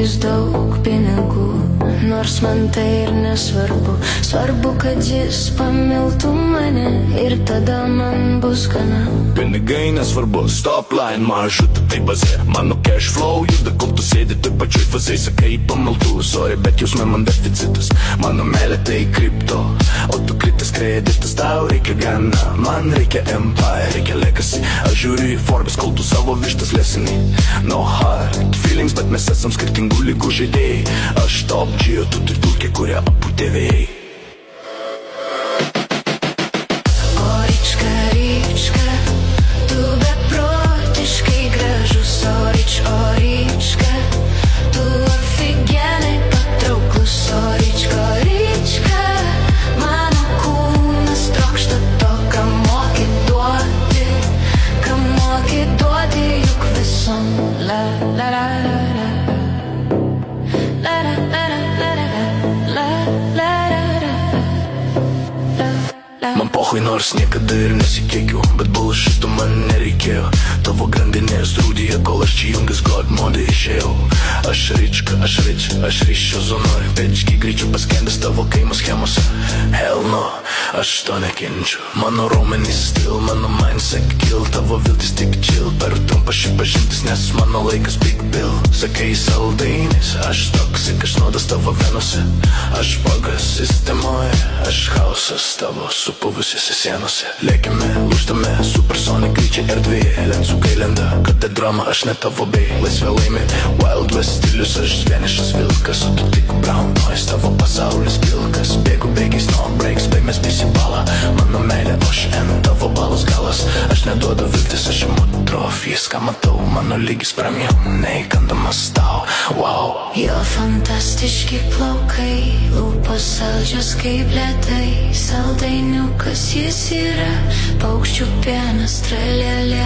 jis daug pinigų, nors man tai ir nesvarbu. Svarbu, kad jis pamiltų mane ir tada man bus gana. Pinigai nesvarbu, stop line maršrutu, tai bazė. Mano cash flow juda, kol tu sėdi toj pačioj fazėj. Sakai pamiltų, sorry, bet jūs man deficitas. Mano meilė tai kripto, o tu kritas kreditas. Tau reikia gana, man reikia empire, reikia legacy. Aš žiūriu į Forbes, kol tu savo vištas lesini. No hard feelings, bet mes esam skirtingų lygų žaidėjai. Aš top G, o tu turi dulkę, kurią apūtė vėjai. Man pohui, nors niekada ir nesikeikiu, bet bullshito man nereikėjo. Tavo grandinės rūdyje, kol aš čia jungęs God modai išėjau. Aš rička, aš ryšio zonoj. Pečki greičiu paskendęs tavo kaimo schemose. Hell no, aš to nekenčiu. Mano raumenys still, mano mindset kill. Tavo viltis tik chill, per trumpą šį pažintis, nes mano laikas big bill. Sakai saldainis, aš toksik, aš nuodas tavo venose. Aš pagas sistemoje, aš chaosas tavo supuvusiose sienose. Lėkime, lūžtame, supersonic greičiai erdvėje. Lensukai lenda, kad tai drama, aš ne tavo bei. Laisvė laimi, Wild West stilius, aš vienišas vilkas. O tu tik brown noise, tavo pasaulis pilkas. Bėgu bėgiais, no breaks, bei mes visi bala. Mano meilė, o šiandien tavo balas galas. Aš neduodu viltis, aš imu trofijas. Ką matau, mano lygis pramiau, neįkandamas tau, wow. Jo fantastiški plaukai, lūpos saldžios kaip ledai. Saldainiukas jis yra, paukščių pienas, tralelė.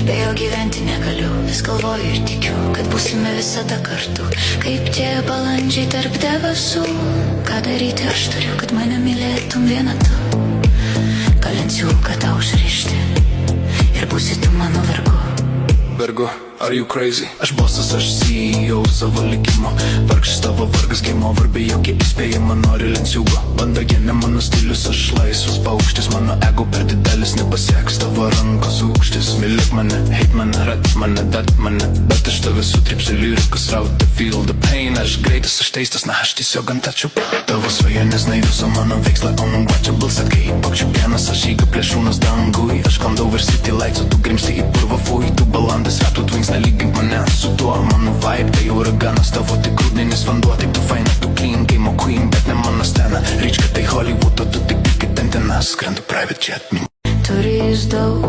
Be jo gyventi negaliu, vis galvoju ir tikiu, kad būsime visada kartu. Kaip tie balandžiai tarp debesų. Ką daryti aš turiu, kad mane mylėtum viena tu. Galinsiu, kad tau užrišti ir būsi tu mano vergu. Vergu, are you crazy? Aš bosas, aš CEO savo likimo. Vargšis tavo vargas, game over, be jokie įspėjimą. Nori lenciugo, bandagė ne mano stilius. Aš laisvas paukštis, mano ego per didelis. Nepasieks tavo rankos aukštis. Mylėk mane, hate mane, rat mane, dat mane. Bet aš tave sutripsiu lyrikas, raut the feel the pain. Aš greitas, aš teistas, na aš tiesiog antačiau. Tavo svajonės naivius, o mano veiksla unwatchable. Sakai, paukščių pienas, aš įga plėšūnas dangui. Aš kandau virš city lights, o tu grimsti į purvą fui. Tu balandas, ratų twins, nelygink mane su tuo. Mano vibe, tai uraganas, tavo tik grūdinis vanduo. Taip tu faina, tu clean, game of queen, bet ne mano scena. Ryčka tai Hollywood, o tu tik kaip antenas. Skrendu private jet. Turi jis daug